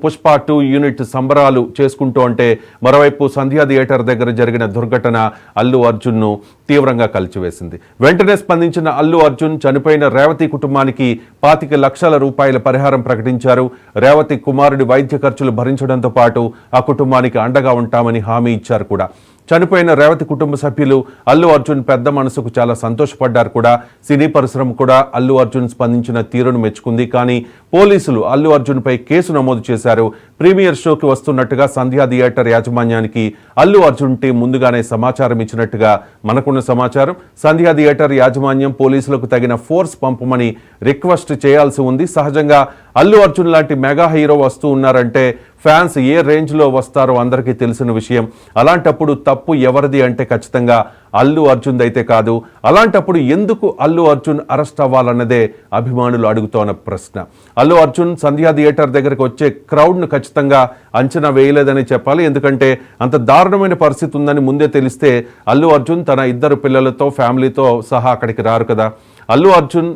Pushpa 2 unit సంబరాలు చేసుకుంటూ ఉంటే మరోవైపు సంధ్యా థియేటర్ దగ్గర జరిగిన దుర్ఘటన అల్లు అర్జున్ను తీవ్రంగా కలిచివేసింది. వెంటనే స్పందించిన అల్లు అర్జున్ చనిపోయిన రేవతి కుటుంబానికి 25 లక్షల రూపాయల పరిహారం ప్రకటించారు. రేవతి కుమారుడి వైద్య ఖర్చులు భరించడంతో పాటు ఆ కుటుంబానికి అండగా ఉంటామని హామీ ఇచ్చారు కూడా. చనిపోయిన రేవతి కుటుంబ సభ్యులు అల్లు అర్జున్ పెద్ద మనసుకు చాలా సంతోషపడ్డారు కూడా. సినీ పరిశ్రమ కూడా అల్లు అర్జున్ స్పందించిన తీరును మెచ్చుకుంది. కానీ పోలీసులు అల్లు అర్జున్పై కేసు నమోదు చేశారు. ప్రీమియర్ షోకి వస్తున్నట్టుగా సంధ్యా థియేటర్ యాజమాన్యానికి అల్లు అర్జున్ టీం ముందుగానే సమాచారం ఇచ్చినట్టుగా మనకున్న సమాచారం. సంధ్యా థియేటర్ యాజమాన్యం పోలీసులకు తగిన ఫోర్స్ పంపమని రిక్వెస్ట్ చేయాల్సి ఉంది. సహజంగా అల్లు అర్జున్ లాంటి మెగా హీరో వస్తూ ఉన్నారంటే ఫ్యాన్స్ ఏ రేంజ్లో వస్తారో అందరికీ తెలిసిన విషయం. అలాంటప్పుడు తప్పు ఎవరిది అంటే ఖచ్చితంగా అల్లు అర్జున్ అయితే కాదు. అలాంటప్పుడు ఎందుకు అల్లు అర్జున్ అరెస్ట్ అవ్వాలన్నదే అభిమానులు అడుగుతోన్న ప్రశ్న. అల్లు అర్జున్ సంధ్యా థియేటర్ దగ్గరకు వచ్చే క్రౌడ్ను ఖచ్చితంగా అంచనా వేయలేదని చెప్పాలి. ఎందుకంటే అంత దారుణమైన పరిస్థితి ఉందని ముందే తెలిస్తే అల్లు అర్జున్ తన 2 పిల్లలతో ఫ్యామిలీతో సహా అక్కడికి రారు కదా. అల్లు అర్జున్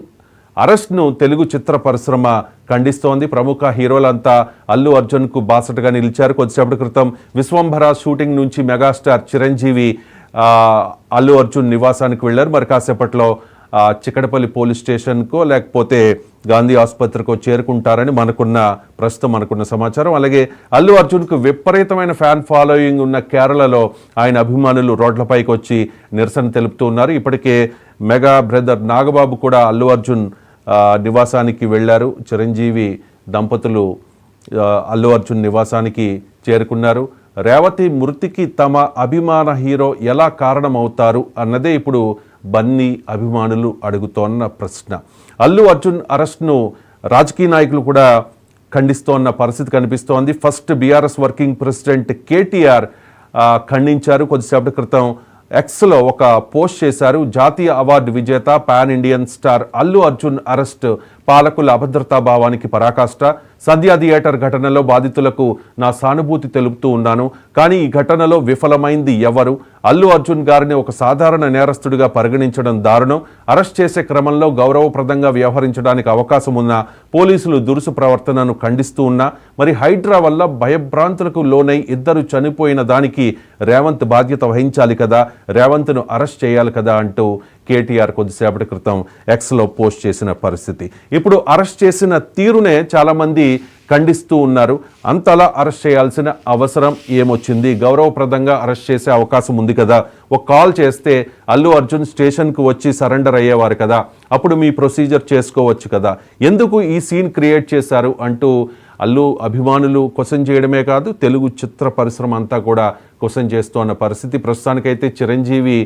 అరెస్ట్ను తెలుగు చిత్ర పరిశ్రమ ఖండిస్తోంది. ప్రముఖ హీరోలంతా అల్లు అర్జున్కు బాసటగా నిలిచారు. కొద్దిసేపటి క్రితం విశ్వంభర షూటింగ్ నుంచి మెగాస్టార్ చిరంజీవి అల్లు అర్జున్ నివాసానికి వెళ్లారు. మరి కాసేపట్లో చిక్కడపల్లి పోలీస్ స్టేషన్కో లేకపోతే గాంధీ ఆసుపత్రికో చేరుకుంటారని ప్రస్తుతం మనకున్న సమాచారం. అలాగే అల్లు అర్జున్కు విపరీతమైన ఫ్యాన్ ఫాలోయింగ్ ఉన్న కేరళలో ఆయన అభిమానులు రోడ్లపైకి వచ్చి నిరసన తెలుపుతూ ఉన్నారు. ఇప్పటికే మెగా బ్రదర్ నాగబాబు కూడా అల్లు అర్జున్ నివాసానికి వెళ్లారు. చిరంజీవి దంపతులు అల్లు అర్జున్ నివాసానికి చేరుకున్నారు. రేవతి మృతికి తమ అభిమాన హీరో ఎలా కారణమవుతారు అన్నదే ఇప్పుడు బన్నీ అభిమానులు అడుగుతోన్న ప్రశ్న. అల్లు అర్జున్ అరెస్ట్ను రాజకీయ నాయకులు కూడా ఖండిస్తోన్న పరిస్థితి కనిపిస్తోంది. First BRS working president KTR ఖండించారు. కొద్దిసేపటి క్రితం ఎక్స్లో ఒక పోస్ట్ చేశారు. జాతీయ అవార్డు విజేత pan Indian star Allu Arjun arrest పాలకుల అభద్రతా భావానికి పరాకాష్ట. సంధ్యా థియేటర్ ఘటనలో బాధితులకు నా సానుభూతి తెలుపుతూ ఉన్నాను. కానీ ఈ ఘటనలో విఫలమైంది ఎవరు? అల్లు అర్జున్ గారిని ఒక సాధారణ నేరస్తుడిగా పరిగణించడం దారుణం. అరెస్ట్ చేసే క్రమంలో గౌరవప్రదంగా వ్యవహరించడానికి అవకాశం ఉన్న పోలీసులు దురుసు ప్రవర్తనను ఖండిస్తూ ఉన్నా మరి హైడ్రా వల్ల భయభ్రాంతులకు లోనై 2 చనిపోయిన దానికి రేవంత్ బాధ్యత వహించాలి కదా, రేవంత్ను అరెస్ట్ చేయాలి కదా అంటూ కేటీఆర్ కొద్దిసేపటి క్రితం ఎక్స్లో పోస్ట్ చేసిన పరిస్థితి. ఇప్పుడు అరెస్ట్ చేసిన తీరునే చాలామంది ఖండిస్తూ ఉన్నారు. అంతలా అరెస్ట్ చేయాల్సిన అవసరం ఏమొచ్చింది? గౌరవప్రదంగా అరెస్ట్ చేసే అవకాశం ఉంది కదా. ఒక కాల్ చేస్తే అల్లు అర్జున్ స్టేషన్కు వచ్చి సరెండర్ అయ్యేవారు కదా, అప్పుడు మీ ప్రొసీజర్ చేసుకోవచ్చు కదా, ఎందుకు ఈ సీన్ క్రియేట్ చేశారు అంటూ అల్లు అభిమానులు క్వశ్చన్ చేయడమే కాదు, తెలుగు చిత్ర పరిశ్రమ అంతా కూడా క్వశ్చన్ చేస్తున్న పరిస్థితి. ప్రస్తుతానికైతే చిరంజీవి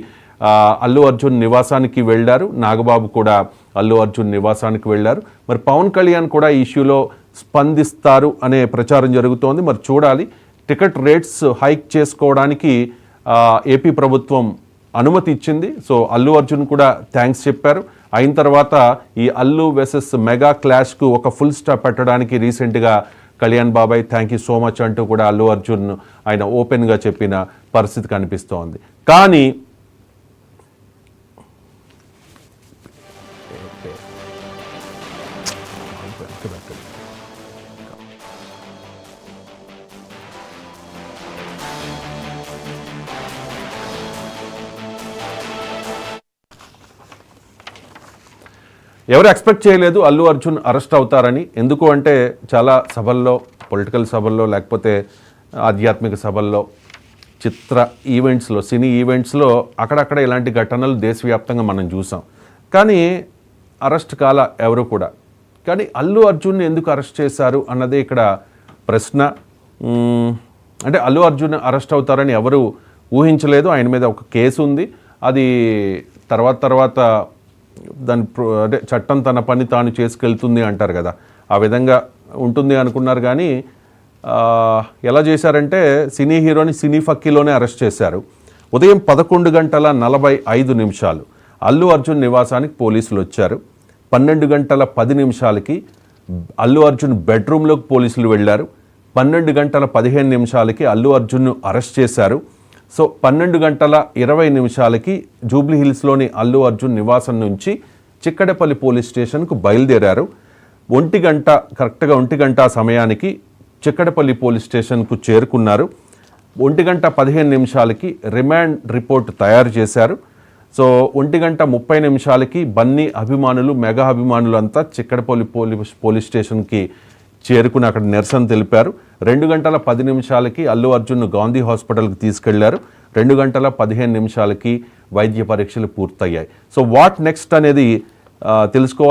అల్లు అర్జున్ నివాసానికి వెళ్ళారు. నాగబాబు కూడా అల్లు అర్జున్ నివాసానికి వెళ్ళారు. మరి పవన్ కళ్యాణ్ కూడా ఈ ఇష్యూలో స్పందిస్తారు అనే ప్రచారం జరుగుతోంది. మరి చూడాలి. టికెట్ రేట్స్ హైక్ చేసుకోవడానికి ఏపీ ప్రభుత్వం అనుమతి ఇచ్చింది. సో అల్లు అర్జున్ కూడా థ్యాంక్స్ చెప్పారు. అయిన తర్వాత ఈ అల్లు వెసెస్ మెగా క్లాష్కు ఒక ఫుల్ స్టాప్ పెట్టడానికి రీసెంట్గా కళ్యాణ్ బాబాయ్ థ్యాంక్ యూ సో మచ్ అంటూ కూడా అల్లు అర్జున్ ఆయన ఓపెన్గా చెప్పిన పరిస్థితి కనిపిస్తోంది. కానీ ఎవరు ఎక్స్పెక్ట్ చేయలేదు అల్లు అర్జున్ అరెస్ట్ అవుతారని. ఎందుకు అంటే చాలా సభల్లో, పొలిటికల్ సభల్లో లేకపోతే ఆధ్యాత్మిక సభల్లో, చిత్ర ఈవెంట్స్లో, సినీ ఈవెంట్స్లో అక్కడక్కడ ఇలాంటి ఘటనలు దేశవ్యాప్తంగా మనం చూసాం. కానీ అరెస్ట్ కాల ఎవరు కూడా. కానీ అల్లు అర్జున్ని ఎందుకు అరెస్ట్ చేశారు అన్నదే ఇక్కడ ప్రశ్న. అంటే అల్లు అర్జున్ అరెస్ట్ అవుతారని ఎవరు ఊహించలేదు. ఆయన మీద ఒక కేసు ఉంది. అది తర్వాత దాని అంటే చట్టం తన పని తాను చేసుకెళ్తుంది అంటారు కదా, ఆ విధంగా ఉంటుంది అనుకున్నారు. కానీ ఎలా చేశారంటే సినీ హీరోని సినీ ఫక్కీలోనే అరెస్ట్ చేశారు. ఉదయం 11:45 అల్లు అర్జున్ నివాసానికి పోలీసులు వచ్చారు. 12:10 అల్లు అర్జున్ బెడ్రూమ్లోకి పోలీసులు వెళ్ళారు. 12:15 అల్లు అర్జున్ను అరెస్ట్ చేశారు. సో 12:20 జూబ్లీ హిల్స్లోని అల్లు అర్జున్ నివాసం నుంచి చిక్కడపల్లి పోలీస్ స్టేషన్కు బయలుదేరారు. కరెక్ట్గా 1 గంట సమయానికి చిక్కడపల్లి పోలీస్ స్టేషన్కు చేరుకున్నారు. 1:15 రిమాండ్ రిపోర్ట్ తయారు చేశారు. సో 1:30 బన్నీ అభిమానులు, మెగా అభిమానులు అంతా చిక్కడపల్లి పోలీస్ స్టేషన్కి చేరుకుని అక్కడ నిరసన తెలిపారు. 2:10 అల్లు అర్జున్ను గాంధీ హాస్పిటల్కి తీసుకెళ్లారు. 2:15 వైద్య పరీక్షలు పూర్తయ్యాయి. సో వాట్ నెక్స్ట్ అనేది తెలుసుకోవాలి.